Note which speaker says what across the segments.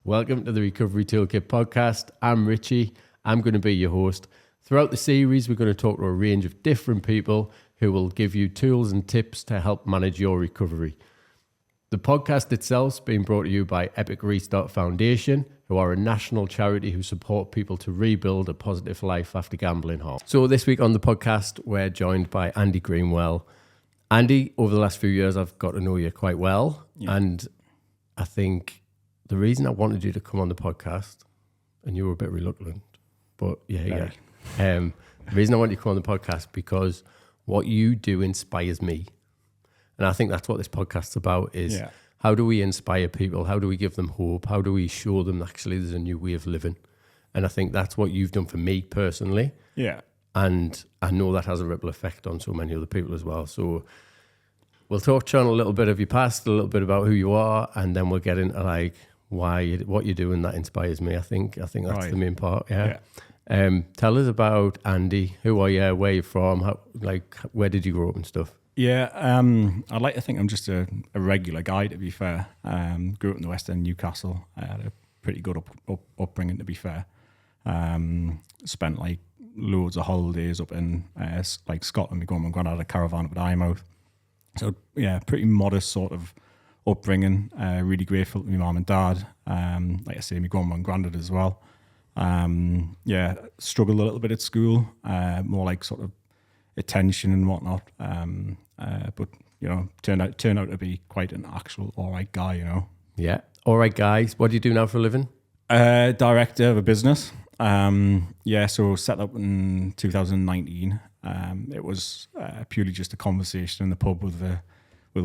Speaker 1: Welcome to the Recovery Toolkit podcast. I'm Richie. I'm going to be your host. Throughout the series, we're going to talk to a range of different people who will give you tools and tips to help manage your recovery. The podcast itself is being brought to you by Epic Restart Foundation, who are a national charity who support people to rebuild a positive life after gambling harm. So this week on the podcast, we're joined by Andy Greenwell. Andy, over the last few years, I've got to know you quite well. Yeah. And I think the reason I wanted you to come on the podcast, and you were a bit reluctant, but the reason I want you to come on the podcast because what you do inspires me. And I think that's what this podcast's about is how do we inspire people? How do we give them hope? How do we show them actually there's a new way of living? And I think that's what you've done for me personally. Yeah. And I know that has a ripple effect on so many other people as well. So we'll touch on a little bit of your past, a little bit about who you are, and then we'll get into like what you're doing that inspires me. I think that's the main part. Yeah. Tell us about Andy. Who are you? Where are you from? Where did you grow up and stuff?
Speaker 2: Yeah, I'd like to think I'm just a regular guy, to be fair. Grew up in the West End, Newcastle. I had a pretty good upbringing, to be fair. Spent like loads of holidays up in Scotland. My grandma and granddad had a caravan up at Eyemouth. So yeah, pretty modest sort of upbringing. Really grateful to my mum and dad. Like I say, my grandma and granddad as well. Struggled a little bit at school. More like sort of attention and whatnot. But you know, turned out to be quite an actual all right guy. You know.
Speaker 1: Yeah. All right, guys. What do you do now for a living?
Speaker 2: Director of a business. So set up in 2019. It was purely just a conversation in the pub with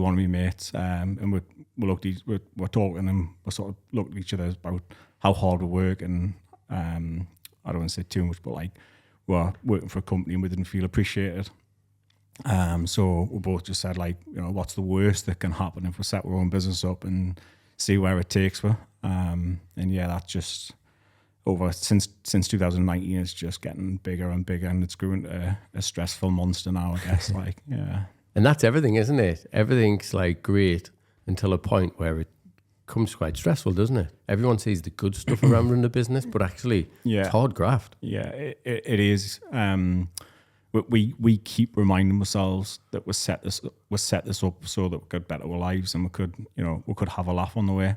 Speaker 2: one of my mates, and we're talking and we're sort of looking at each other about how hard we work, and I don't want to say too much, but like we're working for a company and we didn't feel appreciated. So we both just said, like, you know, what's the worst that can happen if we set our own business up and see where it takes us. That's just over since 2019. It's just getting bigger and bigger, and it's growing to a stressful monster now, I guess.
Speaker 1: And that's everything, isn't it? Everything's like great until a point where it becomes quite stressful, doesn't it? Everyone sees the good stuff around running a business, but actually it's hard graft.
Speaker 2: Yeah, it is. We keep reminding ourselves that we set this up so that we could better our lives and we could have a laugh on the way.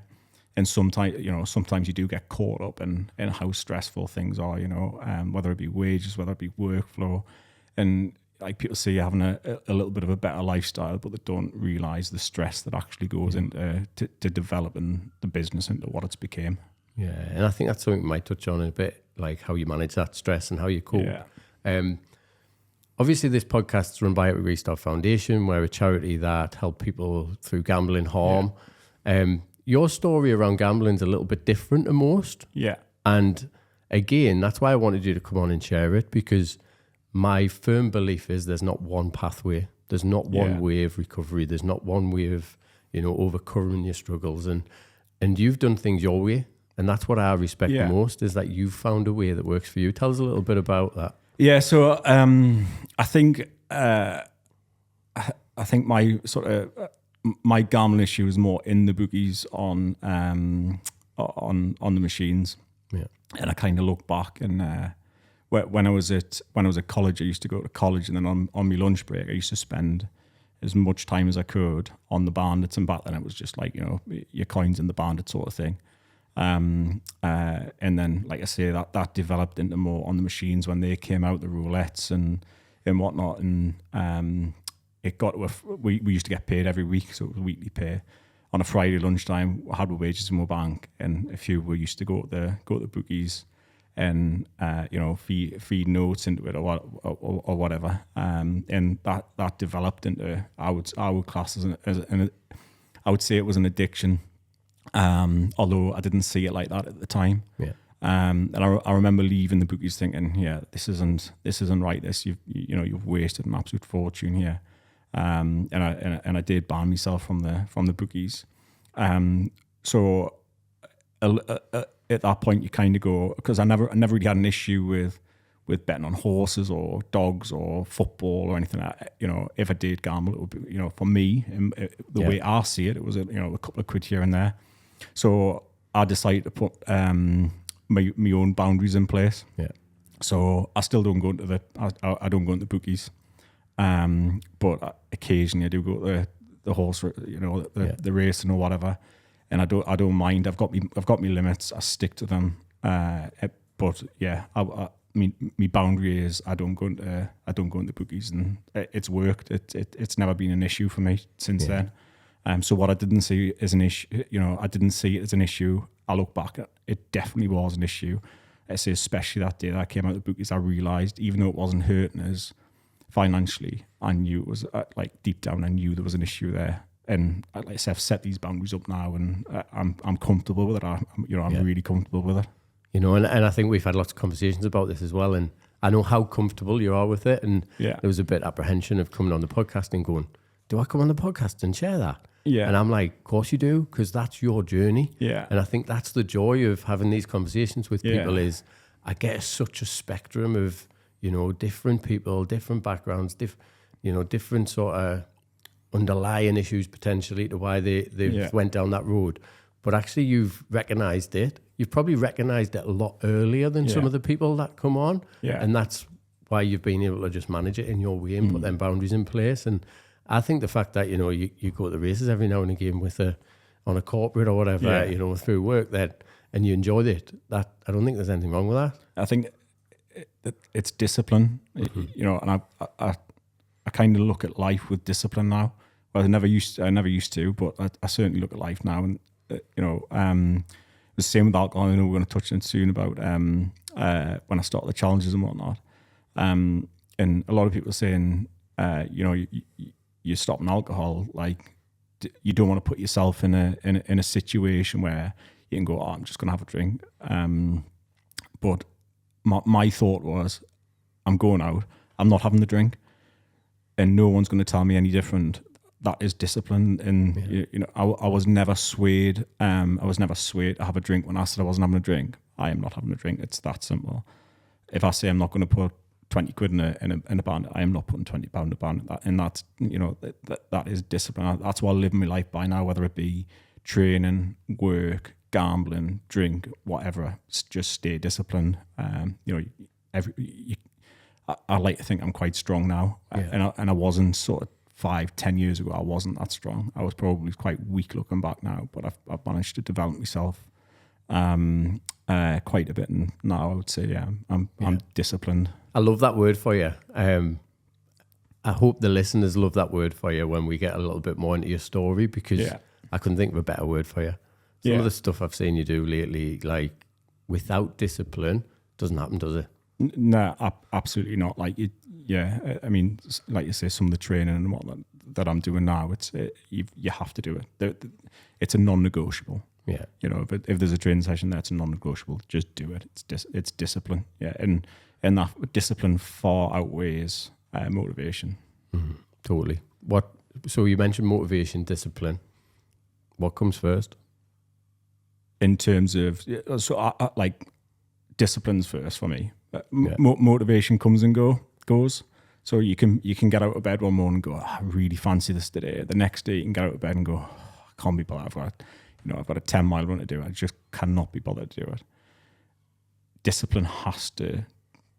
Speaker 2: And sometimes you do get caught up in how stressful things are, you know, whether it be wages, whether it be workflow, and like people say you're having a little bit of a better lifestyle, but they don't realise the stress that actually goes into to developing the business into what it's became.
Speaker 1: Yeah, and I think that's something we might touch on in a bit, like how you manage that stress and how you cope. Yeah. Obviously, this podcast is run by Epic Restart Foundation. We're a charity that help people through gambling harm. Yeah. Your story around gambling is a little bit different to most. Yeah. And again, that's why I wanted you to come on and share it, because my firm belief is there's not one pathway. There's not one way of recovery. There's not one way of, you know, overcoming your struggles. And you've done things your way. And that's what I respect the most, is that you've found a way that works for you. Tell us a little bit about that.
Speaker 2: Yeah, so I think my sort of my gambling issue is more in the bookies on the machines. Yeah, and I kind of look back and when I was at college, I used to go to college, and then on my lunch break, I used to spend as much time as I could on the bandits, and back then it was just like, you know, your coins in the bandit sort of thing. And then, like I say, that developed into more on the machines when they came out, the roulettes and whatnot. And it got we used to get paid every week, so it was weekly pay. On a Friday lunchtime, we had our wages in our bank, and a few we used to go to the bookies and feed notes into it or whatever. And that developed into I would class as I would say it was an addiction. Although I didn't see it like that at the time. Yeah. And I remember leaving the bookies thinking, this isn't right. You've wasted an absolute fortune here. And I did ban myself from the bookies. So at that point you kind of go, because I never really had an issue with betting on horses or dogs or football or anything. If I did gamble, it would be, for me, the way I see it, it was a couple of quid here and there. So I decided to put my own boundaries in place.
Speaker 1: Yeah.
Speaker 2: So I still don't go into I don't go into bookies, but occasionally I do go to the horse, the racing or whatever, and I don't mind. I've got me limits. I stick to them. But yeah, my boundary is I don't go into bookies, and it's worked. It's never been an issue for me since then. So what I didn't see as an issue, I didn't see it as an issue. I look back, it definitely was an issue. I say especially that day that I came out of the bookies, I realised even though it wasn't hurting us financially, I knew it was deep down. I knew there was an issue there, and like I said, I've set these boundaries up now, and I'm comfortable with it. I'm really comfortable with it.
Speaker 1: And I think we've had lots of conversations about this as well, and I know how comfortable you are with it. And there was a bit of apprehension of coming on the podcast and going, do I come on the podcast and share that?
Speaker 2: Yeah.
Speaker 1: And I'm like, of course you do, because that's your journey.
Speaker 2: Yeah.
Speaker 1: And I think that's the joy of having these conversations with people is I get such a spectrum of, different people, different backgrounds, different sort of underlying issues potentially to why they went down that road. But actually you've recognised it. You've probably recognised it a lot earlier than some of the people that come on. Yeah. And that's why you've been able to just manage it in your way and put them boundaries in place. And I think the fact that, you go to the races every now and again on a corporate or whatever, through work and you enjoyed it, that I don't think there's anything wrong with that.
Speaker 2: I think it's discipline, and I kind of look at life with discipline now. Well, I never used to, but I certainly look at life now. And, the same with alcohol. I know we're going to touch on soon about when I start the challenges and whatnot. And a lot of people are saying, you're stopping alcohol, like you don't want to put yourself in a situation where you can go, I'm just going to have a drink. But my thought was, I'm going out, I'm not having the drink, and no one's going to tell me any different. That is discipline, and I was never swayed. I was never swayed to have a drink when I said I wasn't having a drink. I am not having a drink. It's that simple. If I say I'm not going to put 20 quid in a band, I am not putting £20 in a band. And that's, that is discipline. That's what I live my life by now, whether it be training, work, gambling, drink, whatever. Just stay disciplined. I like to think I'm quite strong now. And I wasn't sort of 5-10 years ago. I wasn't that strong. I was probably quite weak looking back now, but I've managed to develop myself quite a bit. And now I would say, I'm disciplined.
Speaker 1: I love that word for you. I hope the listeners love that word for you when we get a little bit more into your story, because I couldn't think of a better word for you. Some of the stuff I've seen you do lately, like without discipline, doesn't happen, does it?
Speaker 2: No, absolutely not. Like I mean, like you say, some of the training and whatnot that I'm doing now, you have to do it. It's a non-negotiable. Yeah. If there's a training session there, it's a non-negotiable. Just do it. It's discipline. Yeah, and that discipline far outweighs motivation.
Speaker 1: Mm-hmm. Totally. So you mentioned motivation, discipline. What comes first?
Speaker 2: In terms of, so I like discipline's first for me. Motivation comes and goes. So you can get out of bed one morning and go, I really fancy this today. The next day you can get out of bed and go, I can't be bothered. I've got a 10-mile run to do. I just cannot be bothered to do it. Discipline has to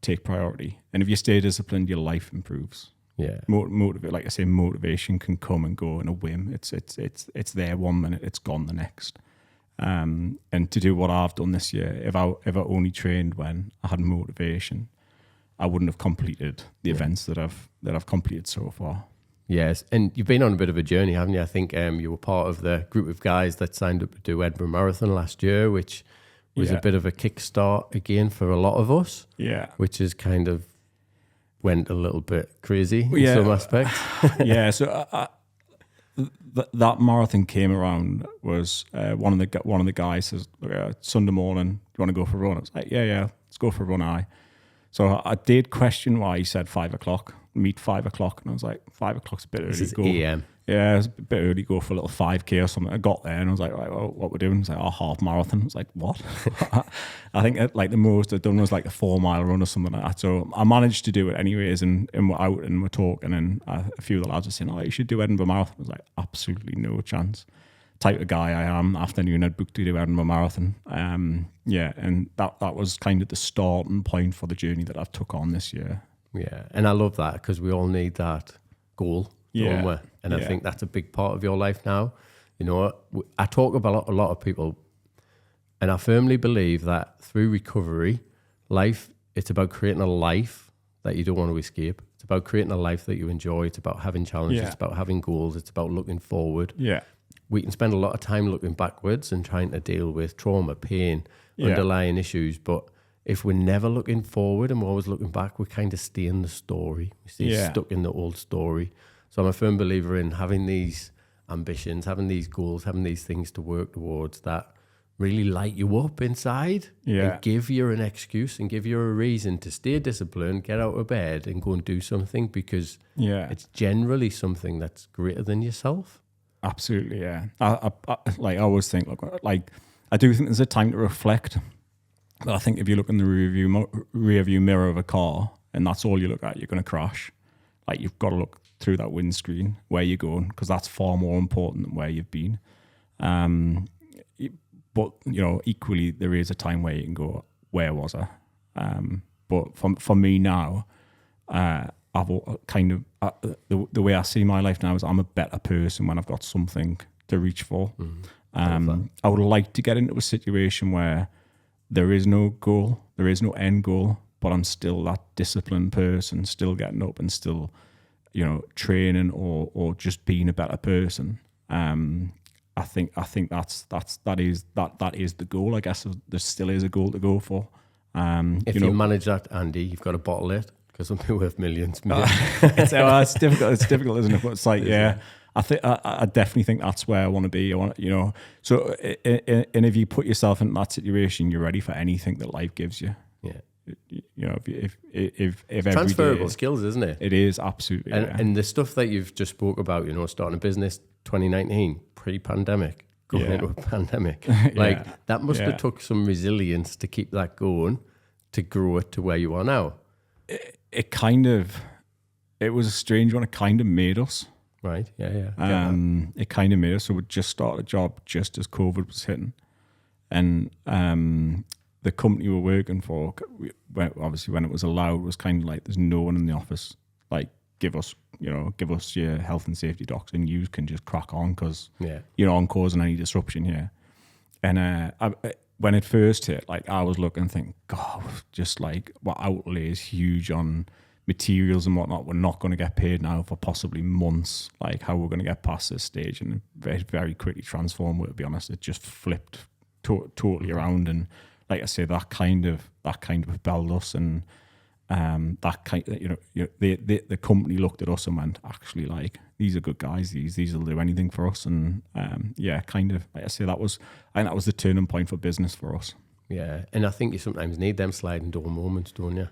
Speaker 2: take priority, and if you stay disciplined, your life improves. Yeah, like I say, motivation can come and go in a whim. It's there 1 minute, it's gone the next. And to do what I've done this year, if I only trained when I had motivation, I wouldn't have completed the events that I've completed so far.
Speaker 1: Yes, and you've been on a bit of a journey, haven't you? I think you were part of the group of guys that signed up to do Edinburgh Marathon last year, which was a bit of a kickstart again for a lot of us. Yeah, which is kind of went a little bit crazy in some aspects.
Speaker 2: Yeah, so that marathon came around was one of the guys says, Sunday morning, do you want to go for a run? I was like, yeah, let's go for a run. So I did question why he said 5 o'clock, meet 5 o'clock, and I was like, 5 o'clock's a bit early.
Speaker 1: This is AM.
Speaker 2: Yeah, it's a bit early, go for a little 5K or something. I got there and I was like, right, well, what we're doing? It's like, half marathon. I was like, what? I think the most I'd done was like a 4-mile run or something like that. So I managed to do it anyways, and we're out and we're talking, and a few of the lads were saying, you should do Edinburgh Marathon. I was like, absolutely no chance. type of guy I am. Afternoon, I'd booked to do Edinburgh Marathon. And that was kind of the starting point for the journey that I've took on this year.
Speaker 1: Yeah, and I love that because we all need that goal, don't we? And I think that's a big part of your life now. You know, I talk about a lot of people, and I firmly believe that through recovery, it's about creating a life that you don't want to escape. It's about creating a life that you enjoy. It's about having challenges. It's about having goals. It's about looking forward.
Speaker 2: Yeah.
Speaker 1: We can spend a lot of time looking backwards and trying to deal with trauma, pain, underlying issues. But if we're never looking forward and we're always looking back, we kind of stay in the story. We stay stuck in the old story. So I'm a firm believer in having these ambitions, having these goals, having these things to work towards that really light you up inside and give you an excuse and give you a reason to stay disciplined, get out of bed and go and do something, because it's generally something that's greater than yourself.
Speaker 2: Absolutely, yeah. I always think, like I do think there's a time to reflect. But I think if you look in the rear view mirror of a car and that's all you look at, you're going to crash. Like, you've got to look through that windscreen where you're going, because that's far more important than where you've been. But, you know, equally, there is a time where you can go, where was I? But for me now, I've kind of, the way I see my life now is I'm a better person when I've got something to reach for. I would like to get into a situation where there is no goal, there is no end goal, but I'm still that disciplined person, still getting up and still, you know, training or just being a better person. I think that is the goal. I guess there still is a goal to go for.
Speaker 1: If you manage that, Andy, you've got to bottle it, because it'll be worth millions.
Speaker 2: It's difficult. It's difficult, isn't it? But it's like, I definitely think that's where I want to be. I want, you know. So, and if you put yourself in that situation, you're ready for anything that life gives you.
Speaker 1: Yeah.
Speaker 2: You know, if
Speaker 1: transferable skills, isn't it?
Speaker 2: It is, absolutely.
Speaker 1: And the stuff that you've just spoke about, you know, starting a business 2019, pre-pandemic, going into a pandemic, that must have took some resilience to keep that going, to grow it to where you are now.
Speaker 2: It was a strange one. It kind of made us.
Speaker 1: Right. Yeah.
Speaker 2: It kind of made us. So we just started a job just as COVID was hitting, and the company we're working for, obviously when it was allowed, was kind of like, there's no one in the office. Like, give us your health and safety docs, and you can just crack on, because you're not causing any disruption here. And when it first hit, like, I was looking and thinking, God, just like, what outlay is huge on materials and whatnot. We're not going to get paid now for possibly months. Like, how we're going to get past this stage, and very, very quickly transformed. To be honest, it just flipped totally around. And like I say, that kind of propelled us, and that kind, the company looked at us and went, actually, like, these are good guys. These will do anything for us. And kind of, like I say, that was the turning point for business for us.
Speaker 1: Yeah, and I think you sometimes need them sliding door moments, don't you?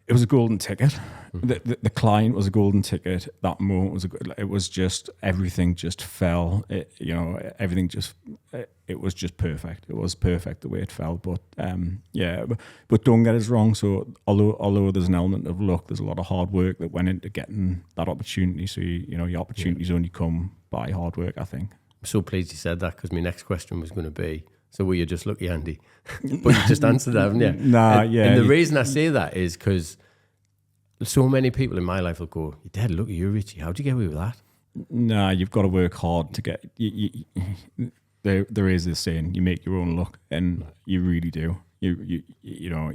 Speaker 2: It was a golden ticket. The client was a golden ticket. That moment was it was just, everything just fell. It was just perfect. It was perfect the way it fell. But but don't get us wrong. So although there's an element of luck, there's a lot of hard work that went into getting that opportunity. So your opportunities only come by hard work, I think.
Speaker 1: I'm so pleased you said that, because my next question was going to be, so were you just lucky, Andy? But you just answered that, haven't you? And the reason I say that is because so many people in my life will go, "You're dead lucky, you Richie. How'd you get away with that?"
Speaker 2: Nah, you've got to work hard to get. There is this saying: you make your own luck, and you really do. You know,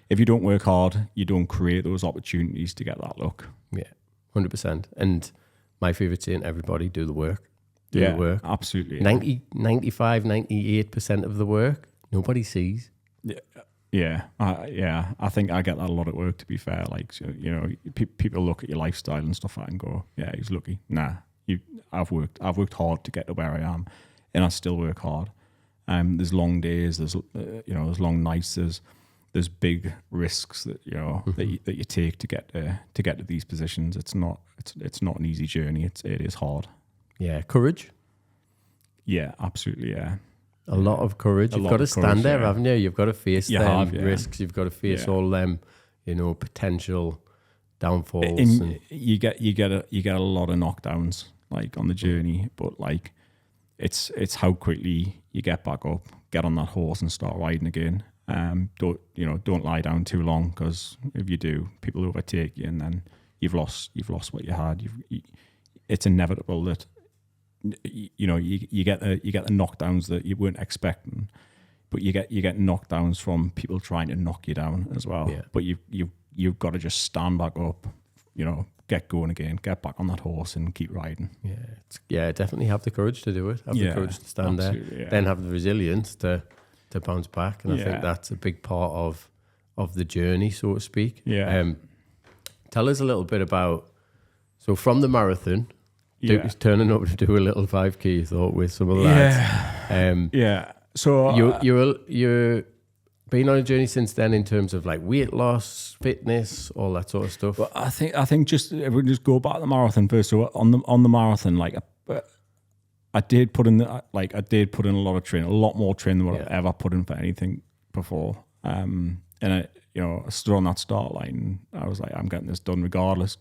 Speaker 2: if you don't work hard, you don't create those opportunities to get that luck.
Speaker 1: Yeah, 100%. And my favorite saying: everybody do the work. Do the work.
Speaker 2: Absolutely.
Speaker 1: 95, 98% of the work nobody sees.
Speaker 2: I think I get that a lot at work, to be fair. Like, you know, people look at your lifestyle and stuff like that and go, yeah, he's lucky. Nah, I've worked hard to get to where I am, and I still work hard. There's long days, there's long nights, there's big risks that that you take to get to these positions. It's not an easy journey. It is hard.
Speaker 1: Yeah, courage.
Speaker 2: Yeah, absolutely. Yeah.
Speaker 1: A lot of courage. You've got to stand there, haven't you? You've got to face them risks. You've got to face all them, potential downfalls.
Speaker 2: And you get a lot of knockdowns, like, on the journey, but like, it's how quickly you get back up, get on that horse and start riding again. Don't lie down too long, because if you do, people overtake you, and then you've lost what you had. It's inevitable that you get the knockdowns that you weren't expecting, but you get knockdowns from people trying to knock you down as well. Yeah. But you've got to just stand back up, get going again, get back on that horse and keep riding.
Speaker 1: Definitely have the courage to do it. Have the courage to stand there. Yeah. Then have the resilience to bounce back. And I think that's a big part of the journey, so to speak.
Speaker 2: Yeah.
Speaker 1: Tell us a little bit about, so from the marathon, turning up to do a little 5K, you thought, with some of the lads.
Speaker 2: So
Speaker 1: you're been on a journey since then in terms of like weight loss, fitness, all that sort of stuff.
Speaker 2: But I think just if we just go back to the marathon first. So on the marathon, like I did put in a lot of training, a lot more training than what I've ever put in for anything before. And I stood on that start line. I was like, I'm getting this done regardless.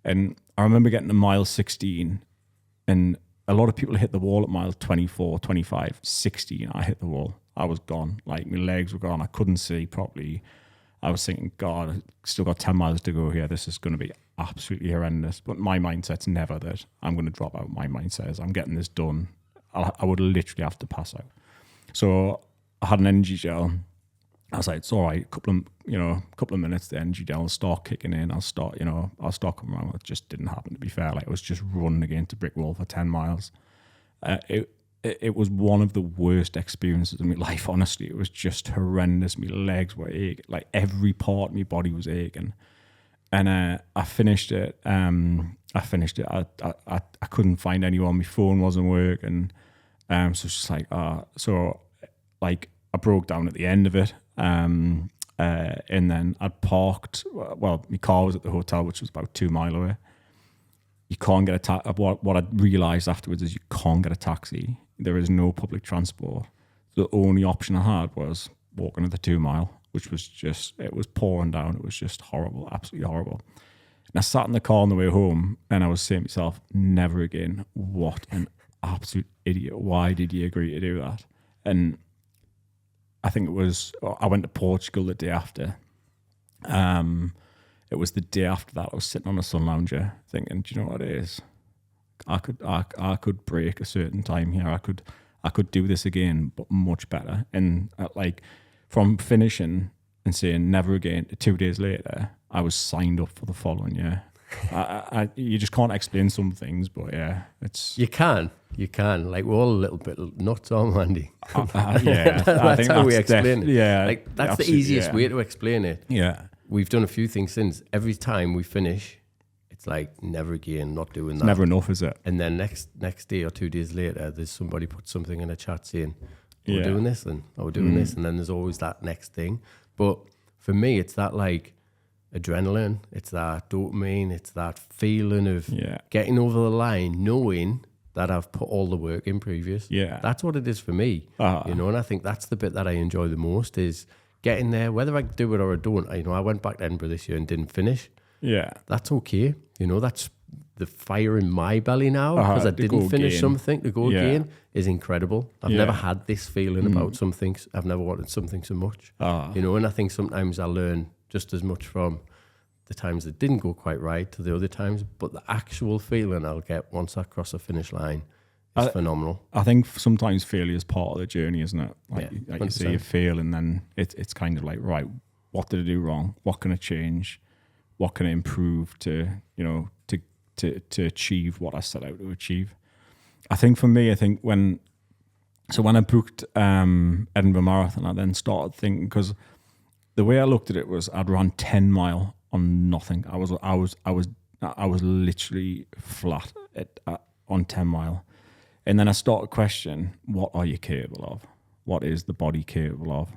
Speaker 2: And I remember getting to mile 16, and a lot of people hit the wall at mile 24, 25, 16. I hit the wall. I was gone. Like, my legs were gone. I couldn't see properly. I was thinking, God, I still got 10 miles to go here. This is going to be absolutely horrendous. But my mindset's never that I'm going to drop out. My mindset is I'm getting this done. I would literally have to pass out. So I had an energy gel. I was like, it's all right. A couple of minutes, the energy gel will start kicking in. I'll start coming around. It just didn't happen, to be fair. Like, I was just running against a brick wall for 10 miles. It was one of the worst experiences of my life, honestly. It was just horrendous. My legs were aching. Like, every part of my body was aching. And I finished it. I couldn't find anyone. My phone wasn't working. So it's just like, I broke down at the end of it. And then I'd parked. Well, my car was at the hotel, which was about 2 miles away. You can't get a taxi. What I realised afterwards is you can't get a taxi. There is no public transport. The only option I had was walking at the 2 mile, which was it was pouring down. It was just horrible, absolutely horrible. And I sat in the car on the way home, and I was saying to myself, never again. What an absolute idiot. Why did you agree to do that? And I think I went to Portugal the day after. It was the day after that. I was sitting on a sun lounger thinking, do you know what it is? I could break a certain time here. I could do this again, but much better. And from finishing and saying never again, 2 days later, I was signed up for the following year. You just can't explain some things, but yeah, it's...
Speaker 1: You can. Like, we're all a little bit nuts, aren't we, Andy?
Speaker 2: That's
Speaker 1: how we explain it.
Speaker 2: Yeah.
Speaker 1: Like, that's the easiest way to explain it.
Speaker 2: Yeah.
Speaker 1: We've done a few things since. Every time we finish, it's like, never again, not doing that.
Speaker 2: It's never enough, is it?
Speaker 1: And then next day or 2 days later, there's somebody put something in a chat saying, we're doing this, and we're doing this. And then there's always that next thing. But for me, it's that, like, adrenaline, it's that dopamine, it's that feeling of getting over the line, knowing that I've put all the work in previous.
Speaker 2: Yeah.
Speaker 1: That's what it is for me. And I think that's the bit that I enjoy the most, is getting there, whether I do it or I don't. I went back to Edinburgh this year and didn't finish.
Speaker 2: Yeah.
Speaker 1: That's okay. That's the fire in my belly now, because I didn't finish something. To go again is incredible. I've never had this feeling about something. I've never wanted something so much. And I think sometimes I learn just as much from the times that didn't go quite right to the other times, but the actual feeling I'll get once I cross a finish line is phenomenal.
Speaker 2: I think sometimes failure is part of the journey, isn't it? Like you say, you fail, and then it's kind of like, right, what did I do wrong? What can I change? What can I improve to achieve what I set out to achieve? I think for me, when I booked Edinburgh Marathon, I then started thinking, because the way I looked at it was I'd run 10 mile on nothing. I was literally flat on 10 mile. And then I started questioning, what are you capable of? What is the body capable of?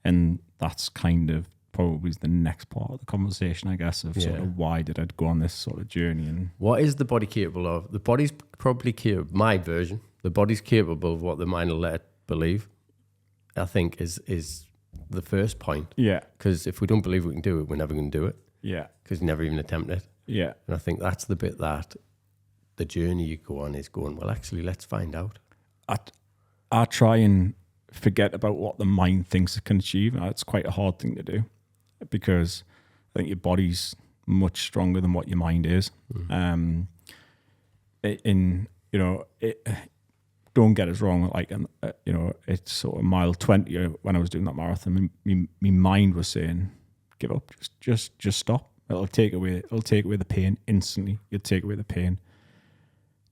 Speaker 2: And that's kind of probably the next part of the conversation, I guess, of sort of why did I go on this sort of journey. And
Speaker 1: what is the body capable of? The body's probably capable, my version, the body's capable of what the mind will let it believe, I think is the first point.
Speaker 2: Yeah.
Speaker 1: Because if we don't believe we can do it, we're never going to do it.
Speaker 2: Yeah.
Speaker 1: Because you never even attempt it.
Speaker 2: Yeah.
Speaker 1: And I think that's the bit that the journey you go on is going, well, actually, let's find out.
Speaker 2: I try and forget about what the mind thinks it can achieve. It's quite a hard thing to do because I think your body's much stronger than what your mind is. Don't get us wrong. Like, it's sort of mile 20 when I was doing that marathon. My mind was saying, "Give up, just stop. It'll take away the pain instantly. You'll take away the pain."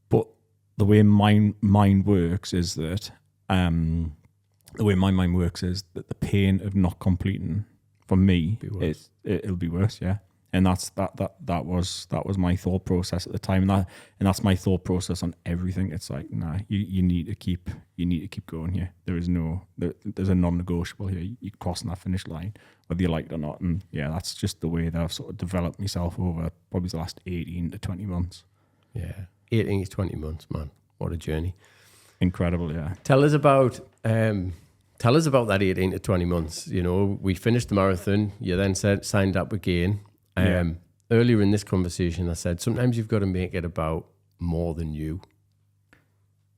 Speaker 2: But the way my mind works is that the pain of not completing for me it'll be worse. Yeah. And that was my thought process at the time, and that's my thought process on everything. It's like, nah, you need to keep going here. There's a non-negotiable here. You're crossing that finish line, whether you like it or not. And yeah, that's just the way that I've sort of developed myself over probably the last 18 to 20 months.
Speaker 1: Yeah, 18 to 20 months, man. What a journey! Incredible.
Speaker 2: Yeah.
Speaker 1: Tell us about that 18 to 20 months. We finished the marathon. You then signed up again. Earlier in this conversation, I said, sometimes you've got to make it about more than you.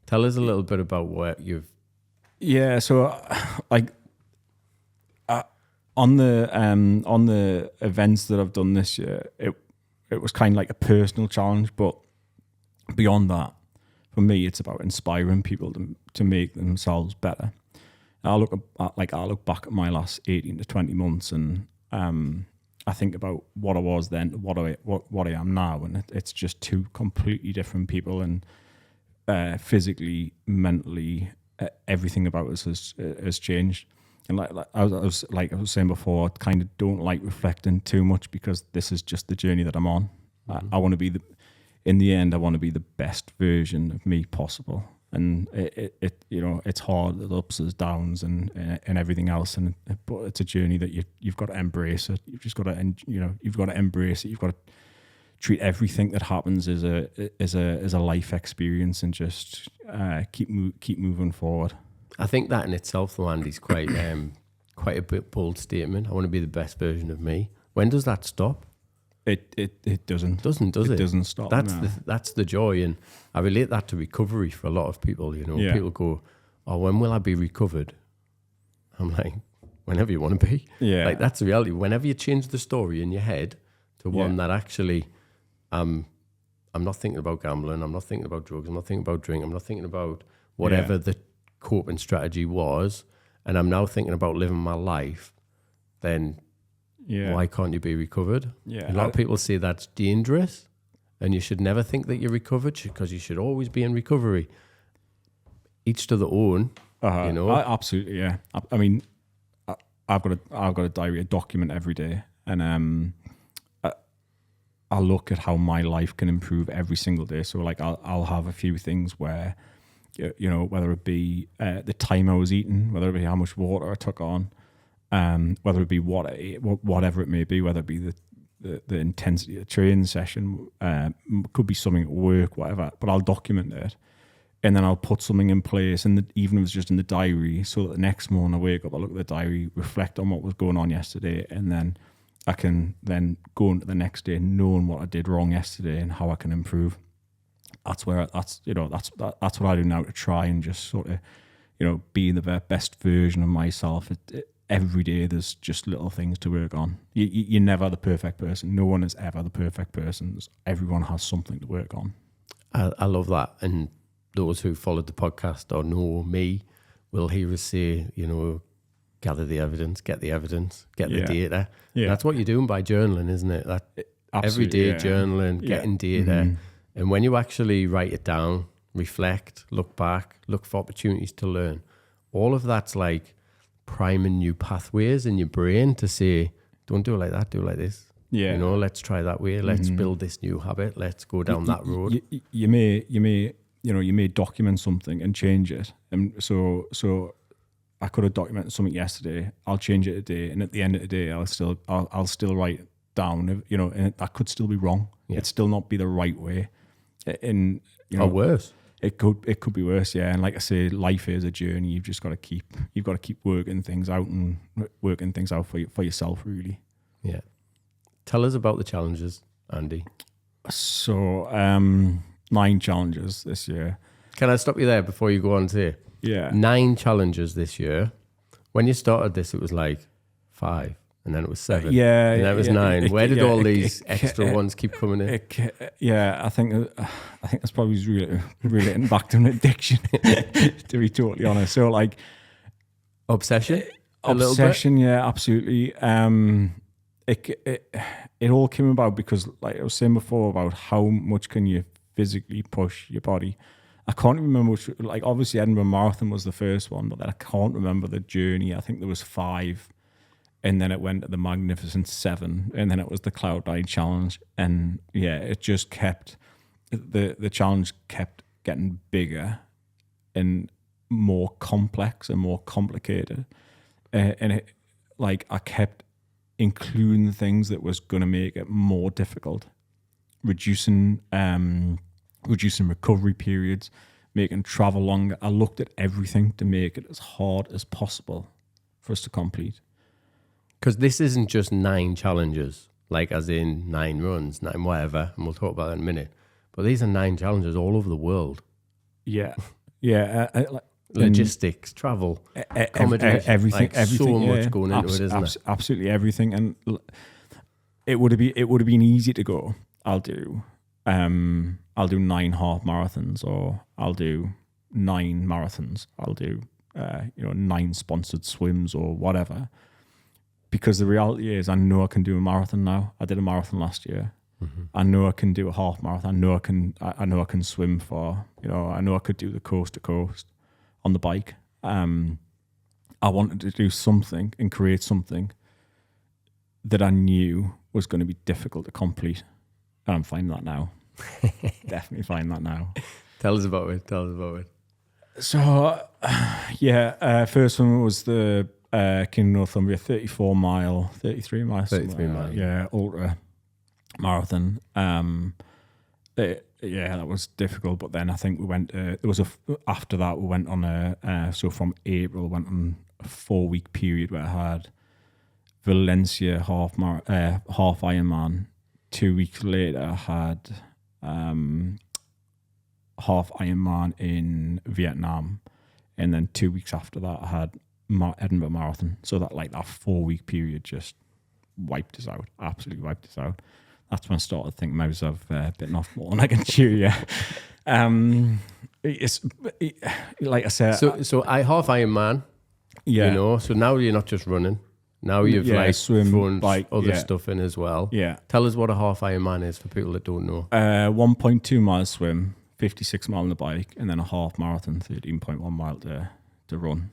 Speaker 1: Tell us a little bit about what you've...
Speaker 2: Yeah, so on the events that I've done this year, it was kind of like a personal challenge, but beyond that, for me, it's about inspiring people to make themselves better. I look back at my last 18 to 20 months and I think about what I was then, what I am now, and it's just two completely different people. And physically, mentally, everything about us has changed. And like I was saying before, I kind of don't like reflecting too much because this is just the journey that I'm on. I want to be in the end, I want to be the best version of me possible. And it's hard, the ups and downs and everything else, but it's a journey that you've got to embrace it. You've just got to you've got to embrace it. You've got to treat everything that happens as a life experience and just keep moving forward.
Speaker 1: I think that in itself, though, Andy, is quite a bit bold statement. I want to be the best version of me. When does that stop?
Speaker 2: It doesn't.
Speaker 1: Does it?
Speaker 2: It doesn't stop.
Speaker 1: That's the joy, and I relate that to recovery for a lot of people. People go, "Oh, when will I be recovered?" I'm like, whenever you want to be.
Speaker 2: Yeah.
Speaker 1: Like, that's the reality. Whenever you change the story in your head to one that actually, I'm not thinking about gambling. I'm not thinking about drugs. I'm not thinking about drink. I'm not thinking about whatever the coping strategy was, and I'm now thinking about living my life. Then. Yeah. Why can't you be recovered?
Speaker 2: Yeah.
Speaker 1: A lot of people say that's dangerous and you should never think that you're recovered because you should always be in recovery. Each to their own,
Speaker 2: absolutely, yeah. I mean, I've got a diary, a document every day, and I look at how my life can improve every single day. So like I'll have a few things where, whether it be the time I was eating, whether it be how much water I took on, whether it be what I ate, whatever it may be, whether it be the intensity of the training session, could be something at work, whatever, but I'll document it. And then I'll put something in place, and even if it's just in the diary, so that the next morning I wake up, I look at the diary, reflect on what was going on yesterday, and then I can then go into the next day knowing what I did wrong yesterday and how I can improve. That's what I do now to try and just sort of, be the best version of myself. Every day there's just little things to work on. You're never the perfect person. No one is ever the perfect person. Everyone has something to work on.
Speaker 1: I love that. And those who followed the podcast or know me will hear us say, gather the evidence, get the data. Yeah. That's what you're doing by journaling, isn't it? Every day journaling, getting data. Mm-hmm. And when you actually write it down, reflect, look back, look for opportunities to learn, all of that's like priming new pathways in your brain to say, don't do it like that, do it like this. Yeah. Let's try that way. Let's build this new habit. Let's go down that road.
Speaker 2: You may document something and change it. And so I could have documented something yesterday. I'll change it today, and at the end of the day, I'll still write it down. And that could still be wrong. Yeah. It'd still not be the right way. And
Speaker 1: or worse.
Speaker 2: It could be worse, yeah. And like I say, life is a journey. You've just got to keep working things out for yourself, really.
Speaker 1: Yeah. Tell us about the challenges, Andy.
Speaker 2: So 9 challenges this year.
Speaker 1: Can I stop you there before you go on to
Speaker 2: Yeah.
Speaker 1: 9 challenges this year? When you started this, it was like 5, and then it was 7.
Speaker 2: Yeah,
Speaker 1: and then it was 9. Where did all these extra ones keep coming in?
Speaker 2: I think that's probably relating back to an addiction. To be totally honest, so like
Speaker 1: Obsession.
Speaker 2: Obsession, yeah, absolutely. It all came about because, like I was saying before, about how much can you physically push your body. I can't remember which, like obviously Edinburgh Marathon was the first one, but then I can't remember the journey. I think there was 5, and then it went to the Magnificent 7, and then it was the Cloud9 Challenge, and yeah, it just kept the challenge kept getting bigger and more complex and more complicated, and it, like I kept including things that was going to make it more difficult, reducing recovery periods, making travel longer. I looked at everything to make it as hard as possible for us to complete.
Speaker 1: Because this isn't just 9 challenges, like as in 9 runs, 9 whatever, and we'll talk about that in a minute. But these are 9 challenges all over the world.
Speaker 2: Yeah.
Speaker 1: Logistics, travel, accommodation,
Speaker 2: everything.
Speaker 1: So much going into it, isn't it?
Speaker 2: Absolutely everything. And it would have been easy to go, I'll do 9 half marathons, or I'll do 9 marathons. I'll do 9 sponsored swims or whatever. Because the reality is, I know I can do a marathon now. I did a marathon last year. Mm-hmm. I know I can do a half marathon. I know I can swim for. I know I could do the coast to coast on the bike. I wanted to do something and create something that I knew was going to be difficult to complete, and I'm finding that now. Definitely find that now.
Speaker 1: Tell us about it.
Speaker 2: So, first one was the King Northumbria 33 mile, ultra marathon. That was difficult, but then I think we went. After that we went on so from April we went on a 4-week period where I had Valencia half Ironman. 2 weeks later I had half Ironman in Vietnam, and then 2 weeks after that I had Edinburgh Marathon. So that 4-week period just wiped us out, absolutely wiped us out. That's when I started thinking maybe I've bitten off more than I can chew. Yeah, it's like I said.
Speaker 1: So I half Ironman. Yeah, so now you're not just running. Now you've
Speaker 2: swim,
Speaker 1: thrown other stuff in as well.
Speaker 2: Yeah.
Speaker 1: Tell us what a half Ironman is for people that don't know.
Speaker 2: 1.2 miles swim, 56 mile on the bike, and then a half marathon, 13.1 mile to run.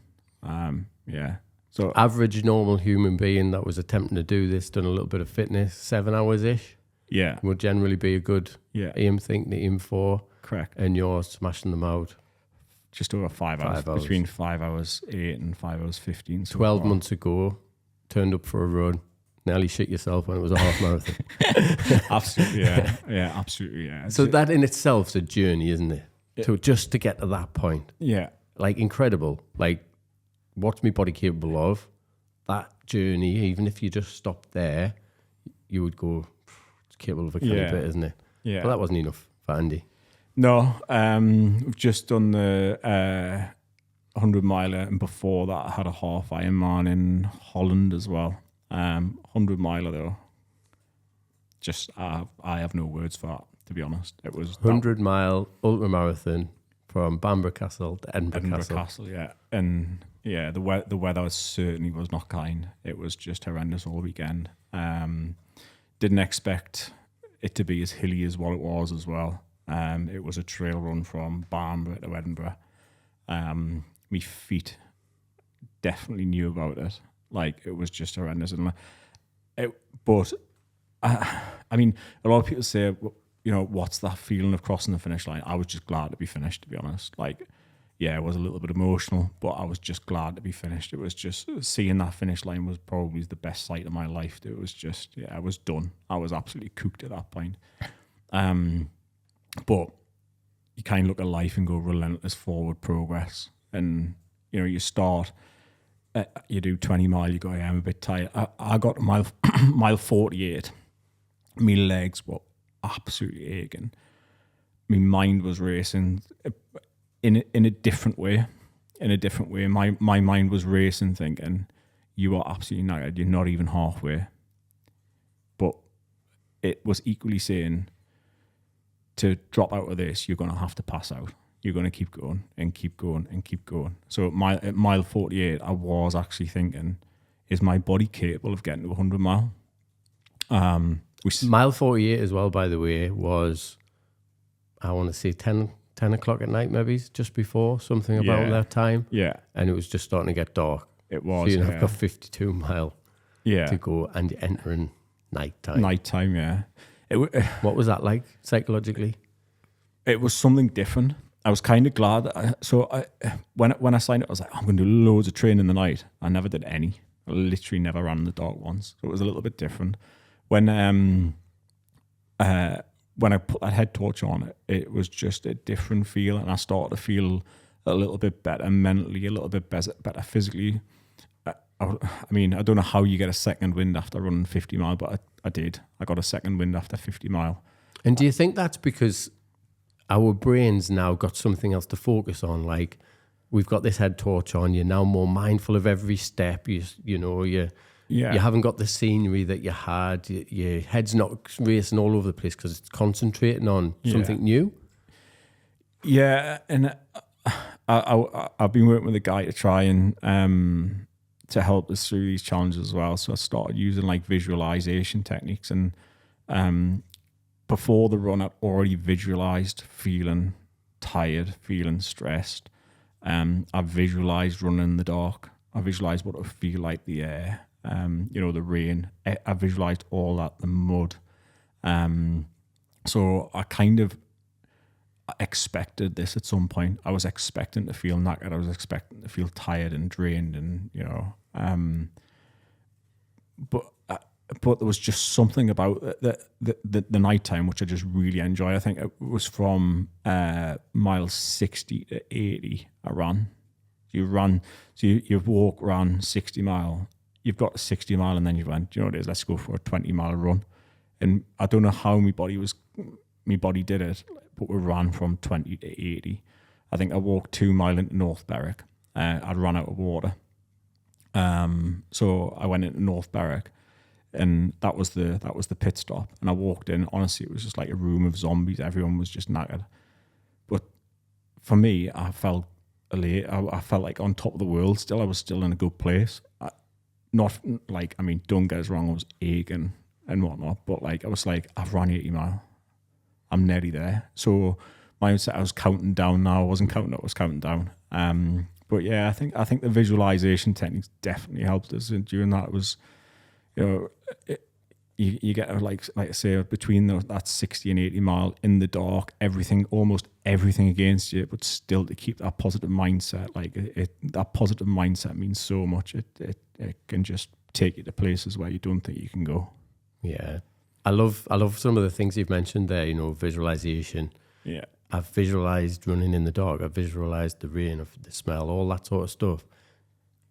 Speaker 2: So
Speaker 1: average normal human being that was attempting to do this, done a little bit of fitness, 7 hours ish.
Speaker 2: Yeah.
Speaker 1: Would generally be a good aim for.
Speaker 2: Correct.
Speaker 1: And you're smashing them out.
Speaker 2: Just over 5 hours. Between 5 hours 8 and 5 hours 15.
Speaker 1: 12 months ago, turned up for a run, nearly shit yourself when it was a half marathon.
Speaker 2: Absolutely, yeah. Yeah, absolutely, yeah.
Speaker 1: So that in itself is a journey, isn't it? So just to get to that point.
Speaker 2: Yeah.
Speaker 1: Incredible. What's my body capable of? That journey, even if you just stopped there, you would go, it's capable of a kind of bit, isn't it?
Speaker 2: Yeah.
Speaker 1: But that wasn't enough for Andy.
Speaker 2: No, we've just done the 100 miler, and before that I had a half Ironman in Holland as well. 100 miler though, just I have no words for that, to be honest. It was
Speaker 1: 100-mile ultra marathon from Bamburgh Castle to Edinburgh
Speaker 2: Castle, yeah. And yeah, the weather certainly was not kind. It was just horrendous all weekend. Didn't expect it to be as hilly as what it was as well. It was a trail run from Bamburgh to Edinburgh. My feet definitely knew about it. It was just horrendous. But a lot of people say, what's that feeling of crossing the finish line? I was just glad to be finished, to be honest. It was a little bit emotional, but I was just glad to be finished. It was just seeing that finish line was probably the best sight of my life. It was just, I was done. I was absolutely cooked at that point. But you kind of look at life and go relentless forward progress. And, you start, you do 20 mile, you go, I'm a bit tired. I got to mile 48. My legs were absolutely aching. My mind was racing. in a different way. In a different way, my mind was racing, thinking, "You are absolutely knackered. You're not even halfway." But it was equally saying, to drop out of this, you're going to have to pass out. You're going to keep going and keep going and keep going. So at mile 48, I was actually thinking, is my body capable of getting to 100 mile?
Speaker 1: Mile 48 as well, by the way, was, I want to say 10 o'clock at night, maybe, just before, something about that time.
Speaker 2: Yeah.
Speaker 1: And it was just starting to get dark.
Speaker 2: It was.
Speaker 1: So you've got 52 mile to go, and you're entering nighttime.
Speaker 2: Nighttime, yeah.
Speaker 1: What was that like psychologically?
Speaker 2: It was something different. I was kind of glad. When I signed up, I was like, I'm going to do loads of training in the night. I never did any. I literally never ran in the dark once. So it was a little bit different. When I put that head torch on, it was just a different feel, and I started to feel a little bit better mentally, a little bit better physically. I mean, I don't know how you get a second wind after running 50 mile, but I did. I got a second wind after 50 mile.
Speaker 1: And do you think that's because our brains now got something else to focus on? Like, we've got this head torch on, you're now more mindful of every step. You haven't got the scenery that you had. Your head's not racing all over the place because it's concentrating on something new.
Speaker 2: Yeah, and I've been working with a guy to try and to help us through these challenges as well. So I started using like visualization techniques, and before the run, I'd already visualized feeling tired, feeling stressed. I visualized running in the dark. I visualized what it would feel like, the air, the rain. I visualized all that, the mud. So I kind of expected this at some point. I was expecting to feel knackered. I was expecting to feel tired and drained, and but there was just something about the nighttime which I just really enjoy. I think it was from mile 60 to 80 I ran. You walk, ran 60 mile. You've got 60 mile, and then you went, do you know what it is? Let's go for a 20 mile run. And I don't know how my body did it, but we ran from 20 to 80. I think I walked 2 mile into North Berwick. I'd run out of water. So I went into North Berwick, and that was the pit stop. And I walked in. Honestly, it was just like a room of zombies. Everyone was just knackered. But for me, I felt elate. I felt like on top of the world still. I was still in a good place. Don't get us wrong, I was aching and whatnot, but like I was like, I've run 80 mile. I'm nearly there. So my mindset, I was counting down now. I wasn't counting up, I was counting down. But yeah, I think the visualization techniques definitely helped us. And during that, it was, you get like I say, between that 60 and 80 mile in the dark, almost everything against you, but still to keep that positive mindset. Like that positive mindset means so much. It can just take you to places where you don't think you can go.
Speaker 1: Yeah, I love some of the things you've mentioned there. Visualization.
Speaker 2: Yeah.
Speaker 1: I've visualized running in the dark. I've visualized the rain, of the smell, all that sort of stuff.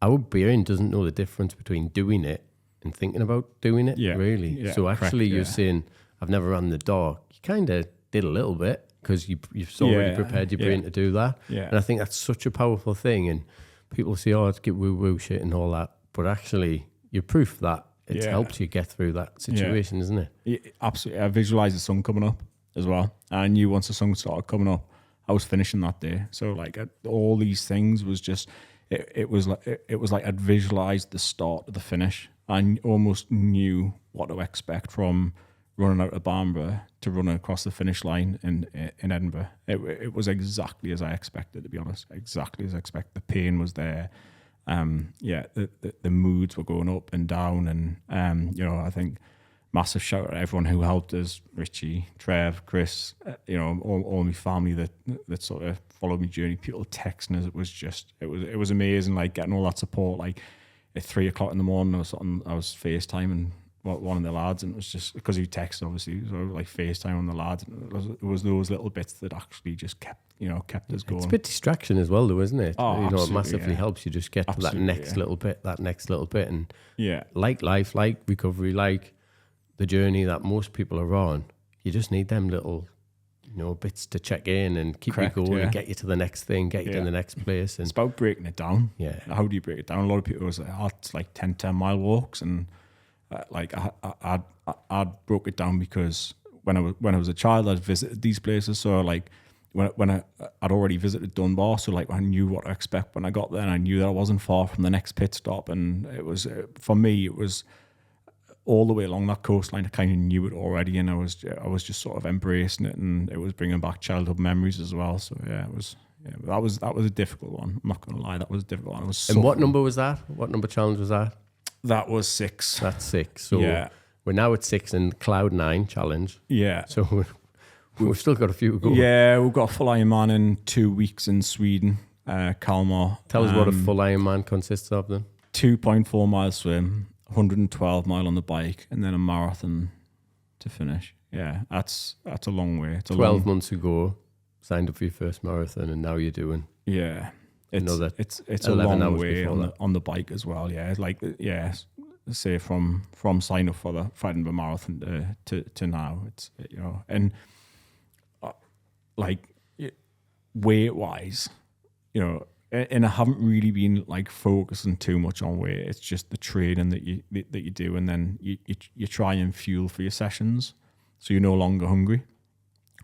Speaker 1: Our brain doesn't know the difference between doing it and thinking about doing it, really. Yeah, so actually, you're saying, I've never run in the dark. You kind of did a little bit because you've already prepared your brain to do that. Yeah. And I think that's such a powerful thing. And people say, oh, it's get woo-woo shit and all that. But actually, you're proof that it's helped you get through that situation, isn't it?
Speaker 2: Yeah, absolutely. I visualized the sun coming up as well. And I knew once the sun started coming up, I was finishing that day. So like all these things was just, it was like I'd visualized the start of the finish. I almost knew what to expect from running out of Bamburgh to running across the finish line in Edinburgh. It was exactly as I expected, to be honest. Exactly as I expected. The pain was there. The moods were going up and down, and I think massive shout out to everyone who helped us: Richie, Trev, Chris, all my family that sort of followed my journey. People texting us. It was amazing. Like getting all that support. Like at 3 o'clock in the morning, I was FaceTiming one of the lads, and it was just because he texted, obviously, so like FaceTime on the lads. And it was those little bits that actually just kept us going.
Speaker 1: It's a bit distraction as well, though, isn't it?
Speaker 2: Oh,
Speaker 1: it massively helps you just get to that next little bit, and like life, like recovery, like the journey that most people are on. You just need them little bits to check in and keep
Speaker 2: Correct,
Speaker 1: you going
Speaker 2: yeah.
Speaker 1: and get you to the next thing, get you to
Speaker 2: Yeah.
Speaker 1: the next place.
Speaker 2: It's
Speaker 1: And
Speaker 2: about breaking it down.
Speaker 1: yeah,
Speaker 2: How do you break it down? A lot of people say, it's like 10 mile walks. And I'd broke it down because when I was a child, I'd visited these places. So like when I'd already visited Dunbar, so like I knew what to expect when I got there, and I knew that I wasn't far from the next pit stop. And it was, for me, it was all the way along that coastline. I kind of knew it already, and I was just sort of embracing it, and it was bringing back childhood memories as well. So yeah, it was. Yeah, that was a difficult one. I'm not going to lie, that was a difficult one.
Speaker 1: And what number was that? What number challenge was that?
Speaker 2: That was 6.
Speaker 1: That's 6. So
Speaker 2: yeah,
Speaker 1: we're now at 6 in Cloud 9 challenge.
Speaker 2: yeah.
Speaker 1: So we've still got a few to go.
Speaker 2: Yeah, we've got a full Ironman in 2 weeks in Sweden, Kalmar.
Speaker 1: Tell us what a full Ironman consists of then.
Speaker 2: 2.4 mile swim, 112 mile on the bike, and then a marathon to finish. Yeah, that's a long way. It's
Speaker 1: 12 months ago, signed up for your first marathon, and now you're doing.
Speaker 2: Yeah, it's a
Speaker 1: 11
Speaker 2: long
Speaker 1: hours
Speaker 2: way
Speaker 1: before
Speaker 2: on the bike as well. Yeah, it's like say from sign up for the Edinburgh Marathon to now, it's and like weight wise, and I haven't really been like focusing too much on weight. It's just the training that you do, and then you try and fuel for your sessions, so you're no longer hungry.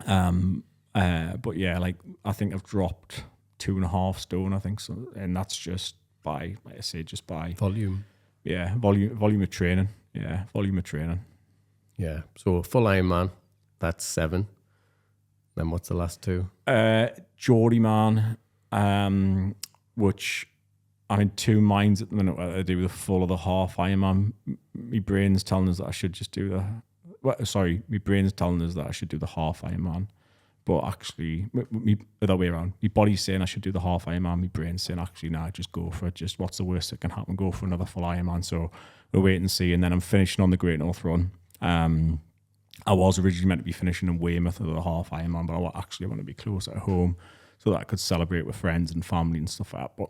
Speaker 2: But yeah, like I think I've dropped 2.5 stone, I think so, and that's just by, like I say, just by
Speaker 1: volume.
Speaker 2: Yeah, volume of training. Yeah, volume of training.
Speaker 1: Yeah. So full Ironman, that's 7. Then what's the last 2?
Speaker 2: Geordie Man, which I'm in 2 minds at the minute whether to do the full or the half Ironman. My brain's telling us that I should just do my brain's telling us that I should do the half Ironman. But actually, the other way around. My body's saying I should do the half Ironman. My brain's saying, actually, nah, just go for it. Just what's the worst that can happen? Go for another full Ironman. So we'll wait and see. And then I'm finishing on the Great North Run. I was originally meant to be finishing in Weymouth of the half Ironman, but I want to be closer at home so that I could celebrate with friends and family and stuff like that. But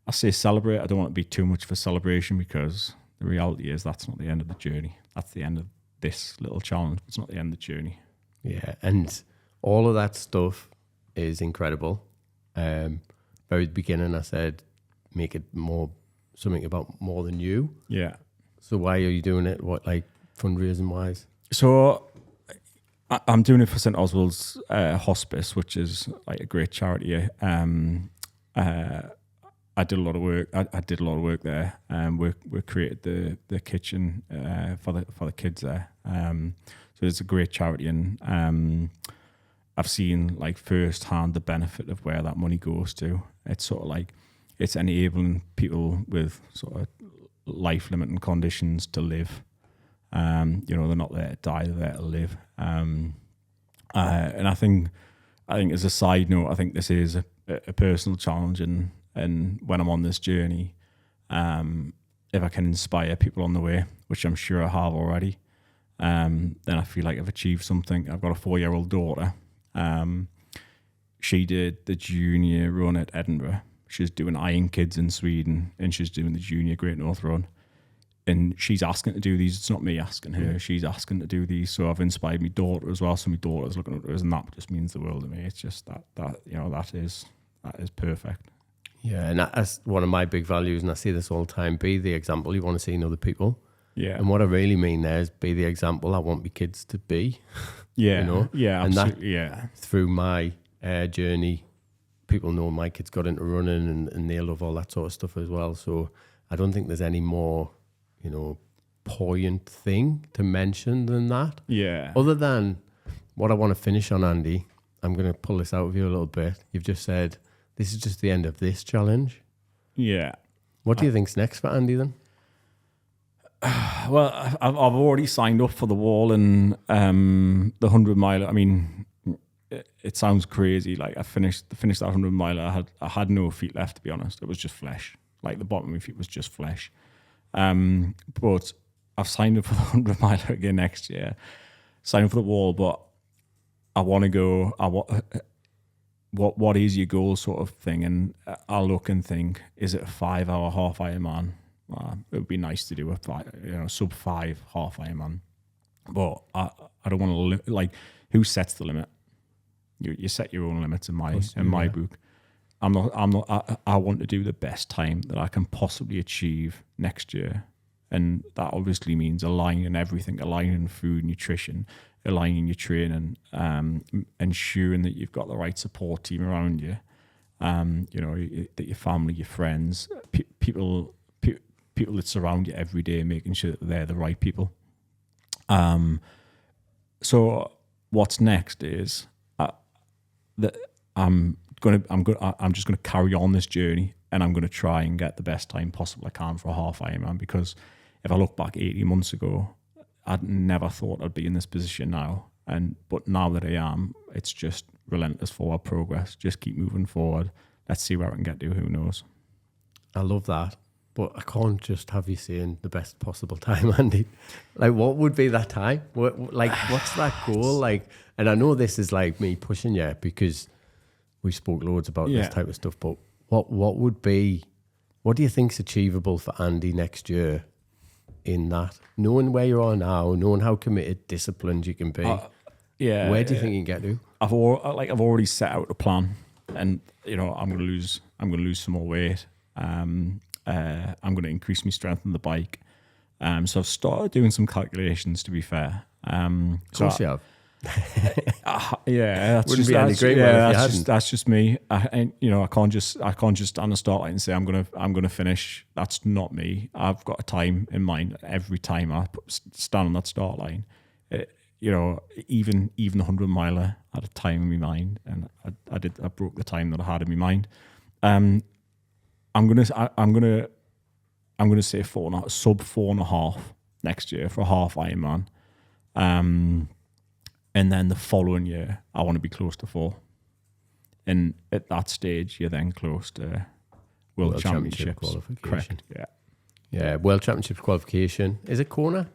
Speaker 2: I say celebrate. I don't want to be too much of a celebration, because the reality is that's not the end of the journey. That's the end of this little challenge. It's not the end of the journey.
Speaker 1: Yeah, and all of that stuff is incredible. Very beginning, I said, make it something about more than you.
Speaker 2: Yeah.
Speaker 1: So why are you doing it? What, like fundraising wise?
Speaker 2: So I'm doing it for St Oswald's Hospice, which is like a great charity. I did a lot of work. I did a lot of work there. We created the kitchen for the kids there. So it's a great charity, and I've seen like firsthand the benefit of where that money goes to. It's sort of like it's enabling people with sort of life limiting conditions to live. They're not there to die; they're there to live. And I think as a side note, I think this is a personal challenge, and when I'm on this journey, if I can inspire people on the way, which I'm sure I have already, then I feel like I've achieved something. I've got a 4-year-old daughter. She did the junior run at Edinburgh. She's doing Iron Kids in Sweden, and she's doing the junior Great North Run. And she's asking to do these. It's not me asking her. She's asking to do these. So I've inspired my daughter as well. So my daughter's looking at us, and that just means the world to me. It's just that is perfect.
Speaker 1: Yeah, and that's one of my big values, and I see this all the time. Be the example you want to see in other people.
Speaker 2: Yeah.
Speaker 1: And what I really mean there is be the example I want my kids to be.
Speaker 2: Yeah. Yeah,
Speaker 1: and
Speaker 2: absolutely.
Speaker 1: Through my journey, people know my kids got into running, and they love all that sort of stuff as well. So I don't think there's any more, poignant thing to mention than that.
Speaker 2: Yeah.
Speaker 1: Other than what I want to finish on, Andy, I'm going to pull this out of you a little bit. You've just said, this is just the end of this challenge.
Speaker 2: Yeah.
Speaker 1: What do you think's next for Andy then?
Speaker 2: Well, I've already signed up for the wall and the 100 mile. I mean, it sounds crazy. Like I finished that 100 mile. I had no feet left, to be honest. It was just flesh. Like the bottom of my feet was just flesh. But I've signed up for the 100 mile again next year. Signed up for the wall, but I want to go. What is your goal, sort of thing? And I'll look and think, is it a 5-hour half Ironman? It would be nice to do a sub 5 half Ironman, but I don't want to who sets the limit? You set your own limits in my book. I want to do the best time that I can possibly achieve next year. And that obviously means aligning everything, aligning food, nutrition, aligning your training, ensuring that you've got the right support team around you. That your family, your friends, people that surround you every day, making sure that they're the right people. So what's next is that I'm just gonna carry on this journey, and I'm gonna try and get the best time possible I can for a half Ironman, because if I look back 18 months ago, I'd never thought I'd be in this position now. But now that I am, it's just relentless forward progress. Just keep moving forward. Let's see where I can get to. Who knows?
Speaker 1: I love that. But I can't just have you saying the best possible time, Andy. Like, what would be that time? What's that goal? Like, and I know this is like me pushing you because we spoke loads about this type of stuff, but what do you think's achievable for Andy next year in that? Knowing where you are now, knowing how committed, disciplined you can be. Where do you think you can get to?
Speaker 2: I've already set out a plan, and I'm going to lose some more weight. I'm going to increase my strength on the bike. So I've started doing some calculations, to be fair.
Speaker 1: Of course you have.
Speaker 2: That's
Speaker 1: Wouldn't be Andy Greenwell if you hadn't.
Speaker 2: That's just me. I can't just stand the start line and say I'm gonna finish. That's not me. I've got a time in mind every time I stand on that start line. Even the 100-miler had a time in my mind, and I broke the time that I had in my mind. I'm gonna say sub 4.5 next year for a half Ironman. And then the following year, I want to be close to 4. And at that stage, you're then close to World Championship
Speaker 1: qualification.
Speaker 2: Correct,
Speaker 1: yeah. World Championship qualification. Is it Kona?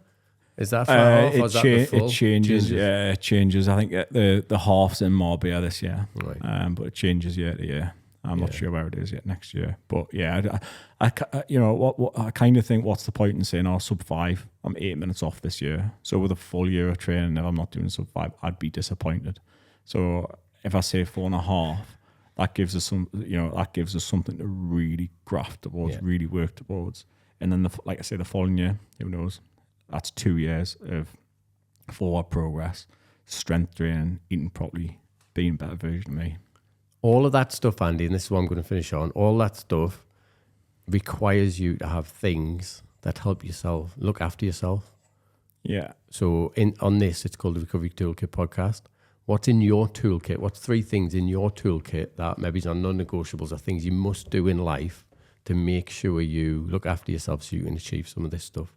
Speaker 1: Is that far off? Or is that the full?
Speaker 2: It changes. Yeah, it changes. I think the half's in Marbella this year.
Speaker 1: Right.
Speaker 2: But it changes year to year. I'm not sure where it is yet next year. But yeah, I kind of think, what's the point in saying, sub 5? I'm 8 minutes off this year. So with a full year of training, if I'm not doing sub 5, I'd be disappointed. So if I say 4.5, that gives us something to really graft towards, really work towards. And then, like I say, the following year, who knows? That's 2 years of forward progress, strength training, eating properly, being a better version of me.
Speaker 1: All of that stuff, Andy, and this is what I'm going to finish on, all that stuff requires you to have things that help yourself, look after yourself.
Speaker 2: Yeah.
Speaker 1: So on this, it's called the Recovery Toolkit podcast. What's in your toolkit? What's 3 things in your toolkit that maybe are non-negotiables or things you must do in life to make sure you look after yourself so you can achieve some of this stuff?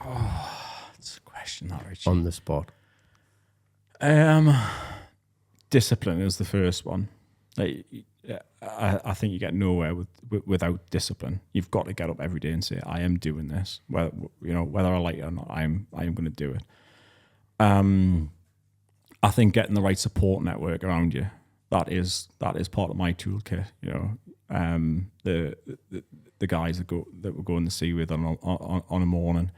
Speaker 2: Oh, that's a question, that, Richie.
Speaker 1: On the spot.
Speaker 2: Discipline is the first one. I think you get nowhere without discipline. You've got to get up every day and say, I am doing this. Whether I like it or not, I am going to do it. I think getting the right support network around you, that is part of my toolkit. The guys that we're going to see with on a morning,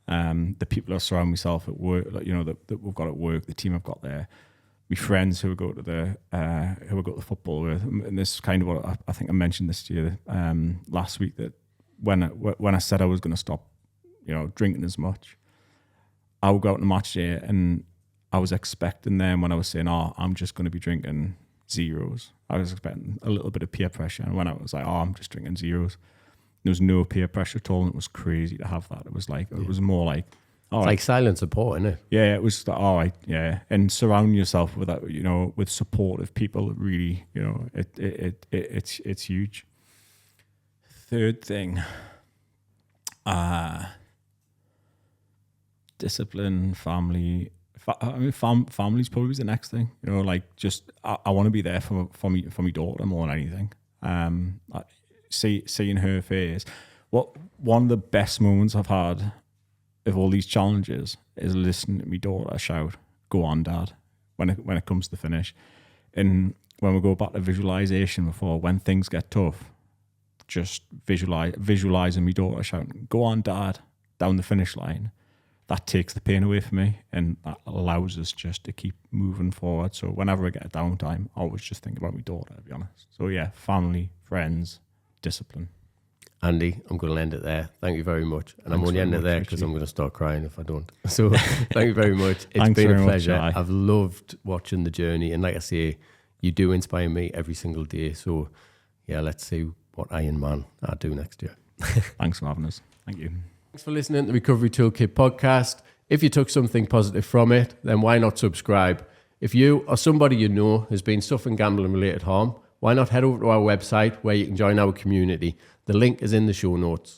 Speaker 2: the people I surround myself at work, that we've got at work, the team I've got there. My friends who go to the football with, and this is kind of what I think I mentioned this to you last week, that when I said I was going to stop, drinking as much, I would go out on a match day, and I was expecting them, when I was saying, I'm just going to be drinking zeros, I was expecting a little bit of peer pressure, and when I was like, I'm just drinking zeros, there was no peer pressure at all, and it was crazy to have that. It was like, it was more like,
Speaker 1: it's like silent support, isn't it?
Speaker 2: Yeah, it was all right. Yeah, and surround yourself with that, with supportive people. Really, it's huge. Third thing, discipline, family. Family's probably the next thing. I want to be there for my daughter more than anything. Seeing her face. One of the best moments I've had of all these challenges is listening to my daughter shout, "Go on, Dad," when it comes to the finish. And when we go back to visualization before, when things get tough, just visualizing my daughter shouting, "Go on, Dad," down the finish line. that takes the pain away from me, and that allows us just to keep moving forward. So whenever I get a downtime, I always just think about my daughter, to be honest. So yeah, family, friends, discipline.
Speaker 1: Andy, I'm going to end it there. Thank you very much. And I'm
Speaker 2: Thanks
Speaker 1: only
Speaker 2: very
Speaker 1: ending it
Speaker 2: much,
Speaker 1: there because
Speaker 2: Richie.
Speaker 1: I'm going to start crying if I don't. So thank you very much. It's
Speaker 2: Thanks
Speaker 1: been a
Speaker 2: very much,
Speaker 1: pleasure.
Speaker 2: aye.
Speaker 1: I've loved watching the journey. And like I say, you do inspire me every single day. So yeah, let's see what Iron Man I do next year.
Speaker 2: Thanks for having us. Thank you.
Speaker 1: Thanks for listening to the Recovery Toolkit podcast. If you took something positive from it, then why not subscribe? If you or somebody you know has been suffering gambling-related harm, why not head over to our website where you can join our community? The link is in the show notes.